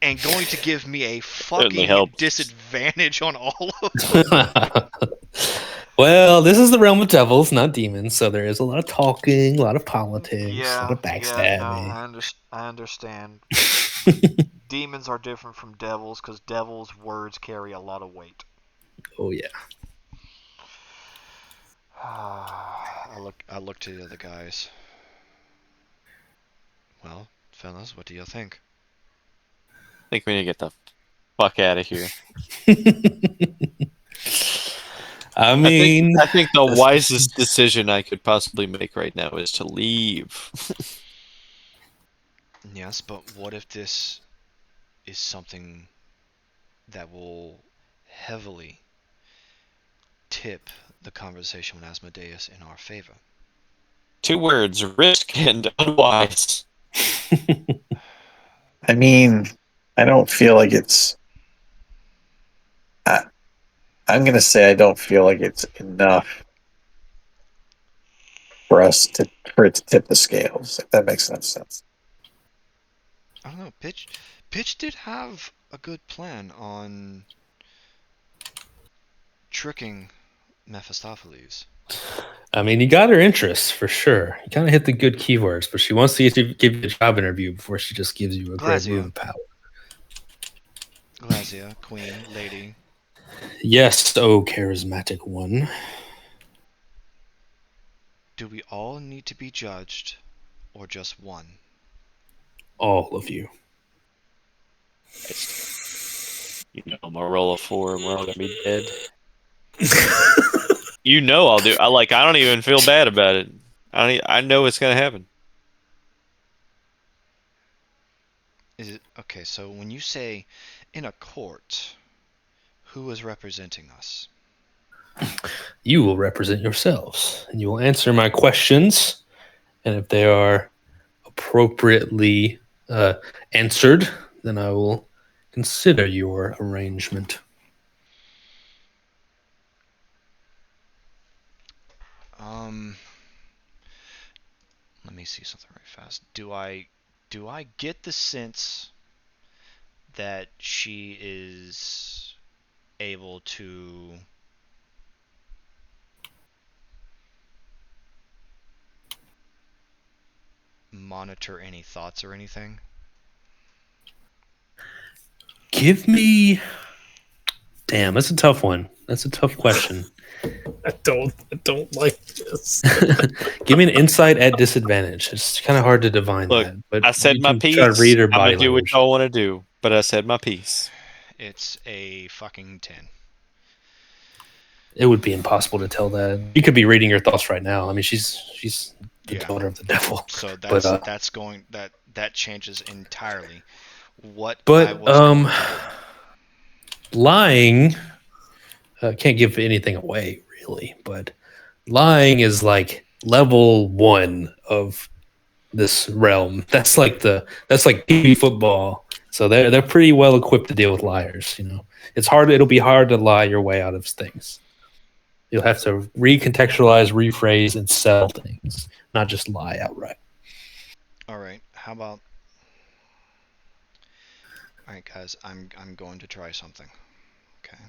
and going to give me a fucking disadvantage on all of them? Well, this is the realm of devils, not demons, so there is a lot of talking, a lot of politics, a lot of backstabbing. No, I understand. Demons are different from devils because devils' words carry a lot of weight. Oh, yeah. I look to the other guys. Well, fellas, what do you think? I think we need to get the fuck out of here. I mean, I think the wisest decision I could possibly make right now is to leave. Yes, but what if this is something that will heavily tip the conversation with Asmodeus in our favor? 2 words: risk and unwise. I mean, I don't feel like it's. I'm going to say I don't feel like it's enough for it to tip the scales. If that makes sense. I don't know. Pitch did have a good plan on tricking Mephistopheles. I mean, you got her interest for sure. You kind of hit the good keywords, but she wants to give you a job interview before she just gives you a great move of power. Glazia, queen, lady. Yes, oh charismatic one. Do we all need to be judged, or just one? All of you. You know, I'm gonna roll a 4 and we're all gonna be dead. You know I'll do. I don't even feel bad about it. I know it's gonna happen. Is it okay? So when you say in a court, who is representing us? You will represent yourselves, and you will answer my questions. And if they are appropriately answered, then I will consider your arrangement. Let me see something right fast. Do I get the sense that she is able to monitor any thoughts or anything? Give me... Damn, that's a tough one. That's a tough question. I don't like this. Give me an insight at disadvantage. It's kind of hard to divine that. But I said my piece. Try to read her body I'm gonna do what language. y'all want to do, but I said my piece. It's a fucking 10. It would be impossible to tell that. You could be reading your thoughts right now. I mean, she's the daughter of the devil. So that changes entirely what I was going to do. Lying can't give anything away, really. But lying is like level 1 of this realm. That's like TV football. So they're pretty well equipped to deal with liars. You know, it'll be hard to lie your way out of things. You'll have to recontextualize, rephrase, and sell things, not just lie outright. All right. How about? All right, guys. I'm going to try something. Okay.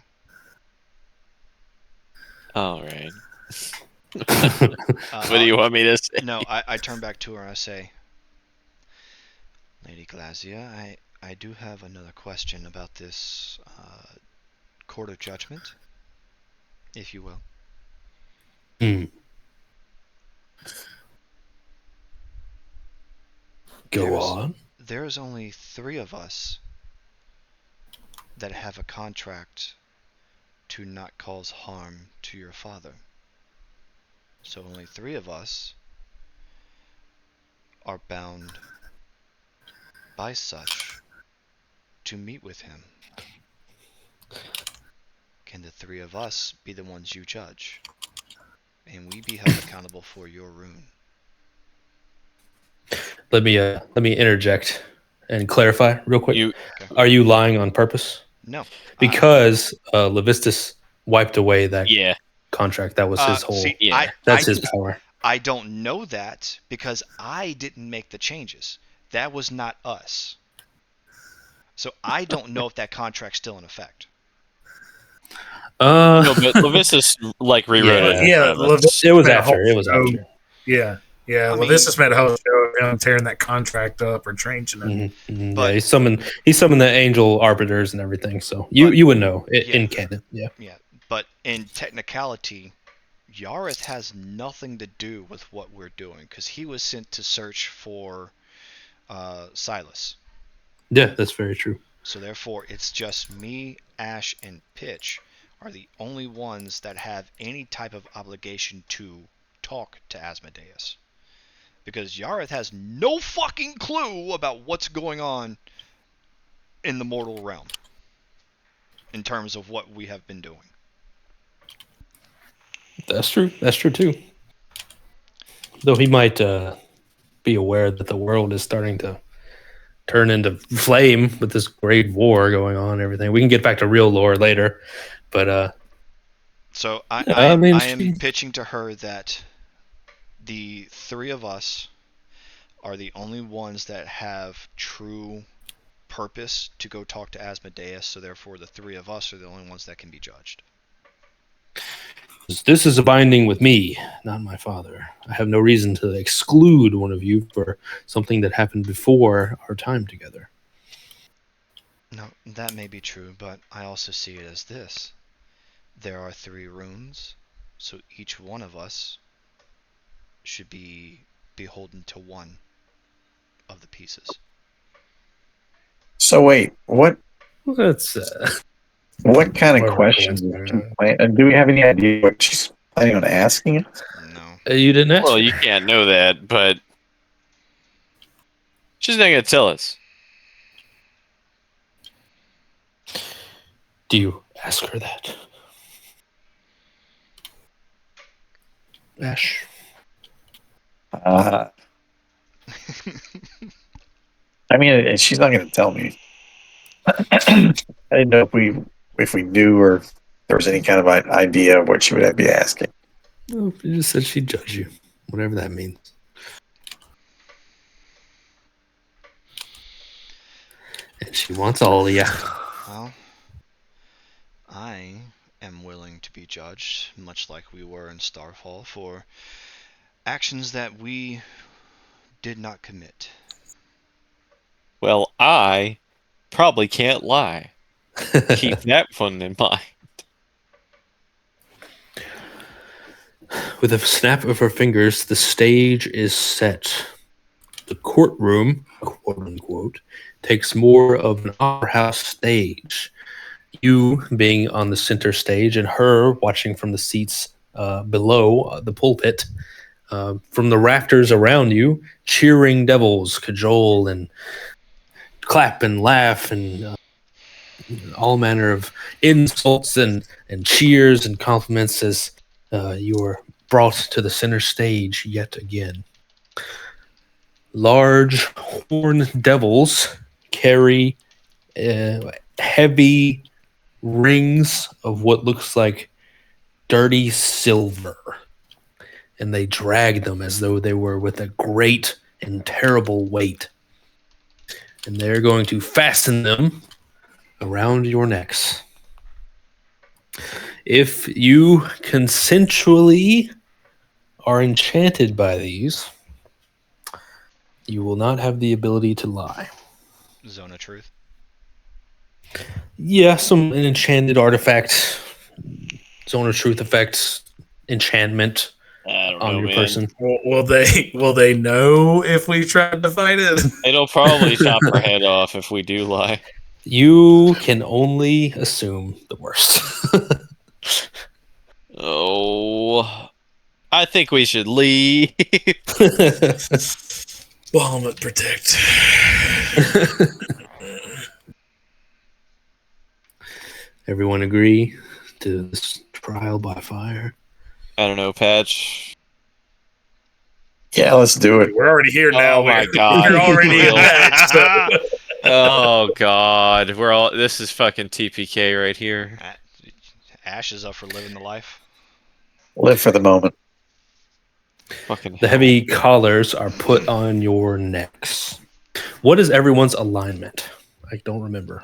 All right. What do you want me to say? No, I turn back to her and I say, Lady Glazia, I do have another question about this court of judgment, if you will. Go on. There's only 3 of us that have a contract to not cause harm to your father. So only 3 of us are bound by such to meet with him. Can the 3 of us be the ones you judge? And we be held accountable for your rune? Let me interject and clarify real quick. Okay. Are you lying on purpose? No. Because Levistus wiped away that contract. That was his whole... That's his power. I don't know that because I didn't make the changes. That was not us. So I don't know if that contract's still in effect. No, but Levistus rewrote it. Yeah, it was after. Yeah. Yeah, Levistus made a whole show of him tearing that contract up or changing it. Mm-hmm, mm-hmm. But he summoned the angel arbiters and everything. So you would know in canon. Yeah. Yeah, but in technicality, Yareth has nothing to do with what we're doing because he was sent to search for Silas. Yeah, that's very true. So therefore, it's just me, Ash, and Pitch are the only ones that have any type of obligation to talk to Asmodeus. Because Yareth has no fucking clue about what's going on in the mortal realm in terms of what we have been doing. That's true. That's true too. Though he might be aware that the world is starting to turn into flame with this great war going on and everything. We can get back to real lore later. But so I am pitching to her that the three of us are the only ones that have true purpose to go talk to Asmodeus, so therefore the three of us are the only ones that can be judged. This is a binding with me, not my father. I have no reason to exclude one of you for something that happened before our time together. No, that may be true, but I also see it as this. There are 3 runes, so each one of us should be beholden to one of the pieces. So wait, what That's kind of questions do we have any idea what she's planning on asking us? No. You didn't ask. Well, you can't know that, but she's not going to tell us. Do you ask her that? Ash? I mean, she's not going to tell me. I didn't know if we knew or there was any kind of idea of what she would be asking. No, she just said she'd judge you, whatever that means. And she wants all of you. Well, I am willing to be judged, much like we were in Starfall, for actions that we did not commit. Well, I probably can't lie. Keep that one in mind. With a snap of her fingers, the stage is set. The courtroom, quote unquote, takes more of an opera house stage. You being on the center stage and her watching from the seats below the pulpit. From the rafters around you, cheering devils cajole and clap and laugh and all manner of insults and cheers and compliments as you are brought to the center stage yet again. Large horned devils carry heavy rings of what looks like dirty silver, and they drag them as though they were with a great and terrible weight. And they're going to fasten them around your necks. If you consensually are enchanted by these, you will not have the ability to lie. Zone of Truth? Yeah, an enchanted artifact, Zone of Truth effects, enchantment on your person. Will they know if we tried to fight it? It'll probably chop our head off if we do lie. You can only assume the worst. Oh, I think we should leave. Bomb it, protect. Everyone agree to this trial by fire? I don't know, Patch. Yeah, let's do it. We're already here now. Oh my God. We're already in that. So. Oh God, this is fucking TPK right here. Ash is up for living the life. Live for the moment. Fucking the heavy collars are put on your necks. What is everyone's alignment? I don't remember.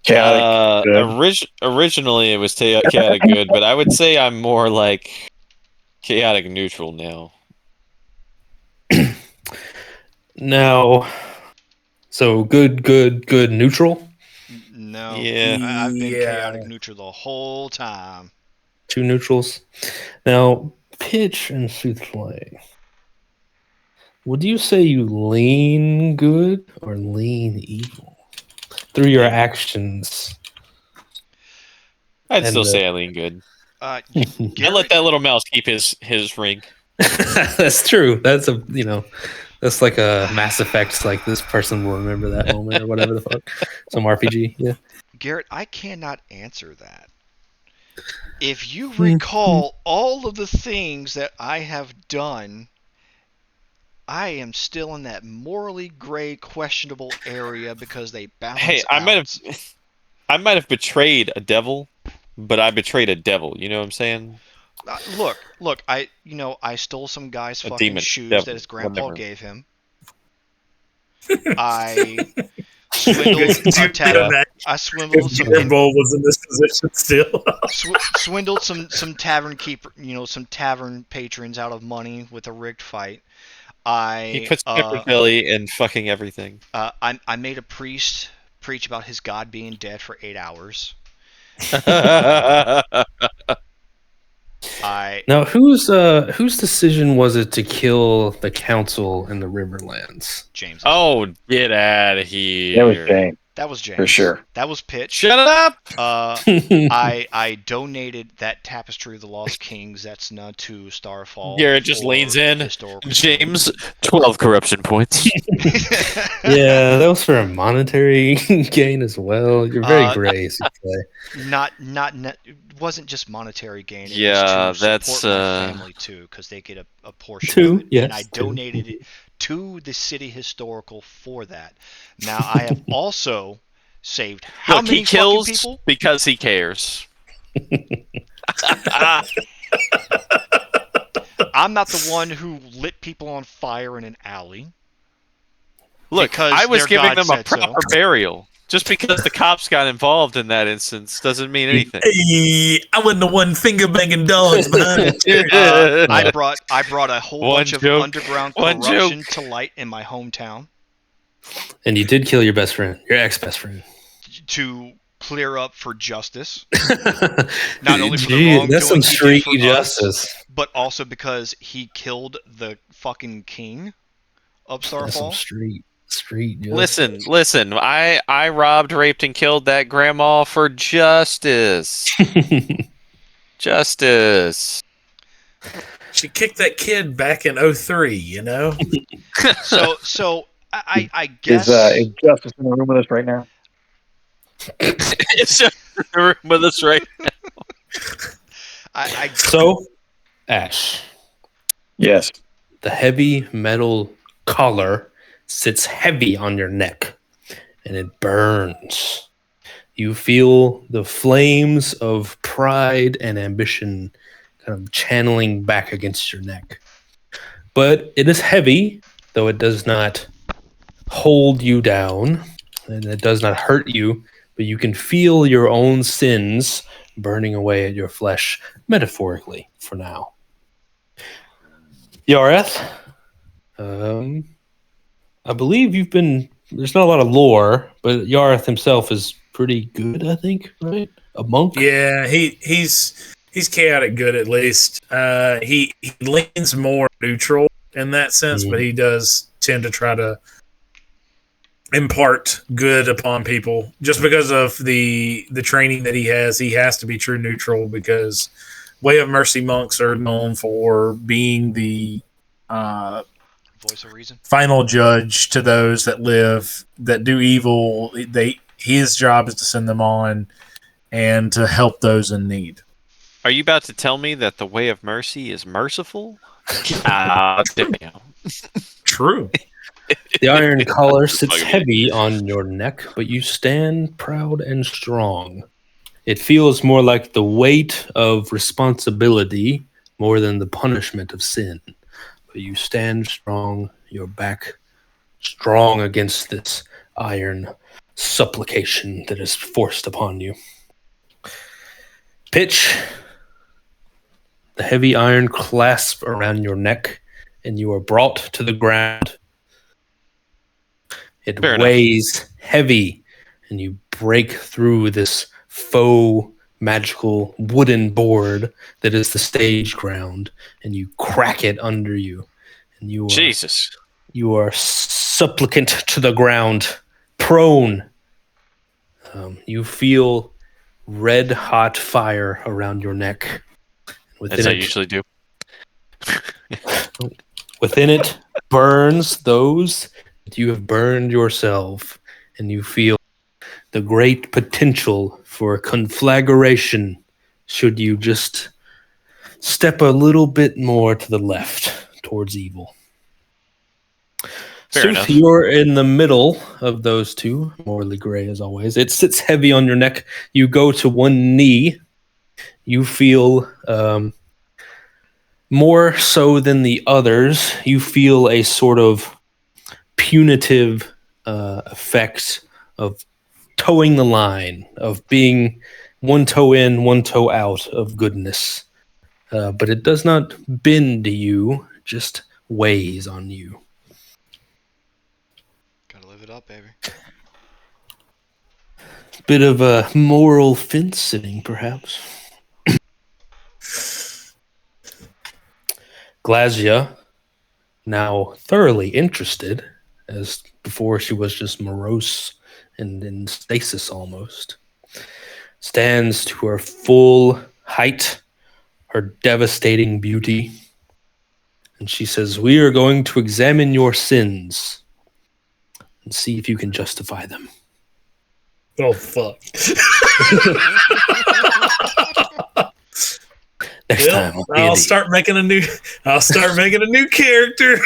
Chaotic. Originally, it was chaotic good, but I would say I'm more like chaotic neutral now. Now, so good, neutral? No. Yeah. I've been chaotic neutral the whole time. 2 neutrals. Now, Pitch and Souffle. Would you say you lean good or lean evil through your actions? I'd still say I lean good. I let that little mouse keep his ring. That's true. That's that's like a Mass Effect. Like this person will remember that moment or whatever the fuck. Some RPG. Yeah. Garrett, I cannot answer that. If you recall all of the things that I have done, I am still in that morally gray, questionable area because they balance out. I might have betrayed a devil, but I betrayed a devil. You know what I'm saying? Look. I stole some guy's fucking shoes that his grandpa gave him. I swindled a tavern. I swindled some. Bull was in this position still. Swindled some tavern keeper, some tavern patrons out of money with a rigged fight. He puts pepper belly in fucking everything. I made a priest preach about his god being dead for 8 hours. Now, whose decision was it to kill the council in the Riverlands? James. Oh, get out of here! That was James. That was James. For sure. That was Pitch. Shut up! I donated that Tapestry of the Lost Kings, that's not to Starfall. Garrett just leans in. James, 12 corruption points. Yeah, that was for a monetary gain as well. You're very gray, Not it wasn't just monetary gain. It yeah, was to that's support my family too, because they get a portion of it, yes, and I donated it to the city historical for that. Now I have also saved how many fucking people? Because he cares. I'm not the one who lit people on fire in an alley. Look, I was giving them a proper burial. Just because the cops got involved in that instance doesn't mean anything. Hey, I wasn't the one finger banging dogs behind it. I brought a whole bunch of underground corruption to light in my hometown. And you did kill your best friend, your ex-best friend. To clear up for justice. Not only for the wrongdoing that's some street justice, but also because he killed the fucking king of Starfall. That's some street Listen. justice. I robbed, raped, and killed that grandma for justice. Justice. She kicked that kid back in 2003, you know? So I guess... Is Justice in the room with us right now? It's just in the room with us right now. So, Ash. Yes. The heavy metal collar sits heavy on your neck, and it burns. You feel the flames of pride and ambition kind of channeling back against your neck. But it is heavy, though it does not hold you down, and it does not hurt you, but you can feel your own sins burning away at your flesh, metaphorically, for now. Yareth, I believe there's not a lot of lore, but Yareth himself is pretty good, I think, right? A monk? Yeah, he's chaotic good at least. He leans more neutral in that sense, but he does tend to try to impart good upon people. Just because of the training that he has to be true neutral, because Way of Mercy monks are known for being the voice of reason, final judge to those that do evil. His job is to send them on and to help those in need. Are you about to tell me that the Way of Mercy is merciful? True. The iron collar sits heavy on your neck, but you stand proud and strong. It feels more like the weight of responsibility more than the punishment of sin. But you stand strong, your back strong against this iron supplication that is forced upon you. Pitch, the heavy iron clasp around your neck, and you are brought to the ground. It weighs heavy, and you break through this faux magical wooden board that is the stage ground, and you crack it under you, and Jesus. You are supplicant to the ground, prone. You feel red hot fire around your neck. As I usually do. Within it burns those that you have burned yourself, and you feel the great potential for conflagration should you just step a little bit more to the left towards evil. Fair enough. You're in the middle of those two, morally gray as always. It sits heavy on your neck. You go to one knee. You feel more so than the others. You feel a sort of punitive effect of towing the line, of being one toe in, one toe out of goodness. But it does not bend to you, just weighs on you. Gotta live it up, baby. Bit of a moral fence sitting, perhaps. Glazia, now thoroughly interested, as before she was just morose and in stasis almost, stands to her full height, her devastating beauty, and she says, "We are going to examine your sins and see if you can justify them." Oh fuck! Next time, I'll start making a new character.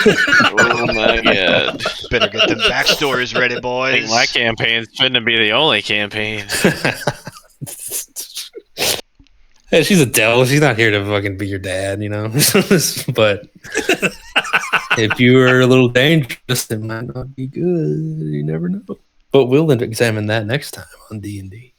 Oh my god! Better get the backstories ready, I boys. think my campaign's finna be the only campaign. Hey, she's a devil. She's not here to fucking be your dad, you know. But if you are a little dangerous, it might not be good. You never know. But we'll examine that next time on D&D.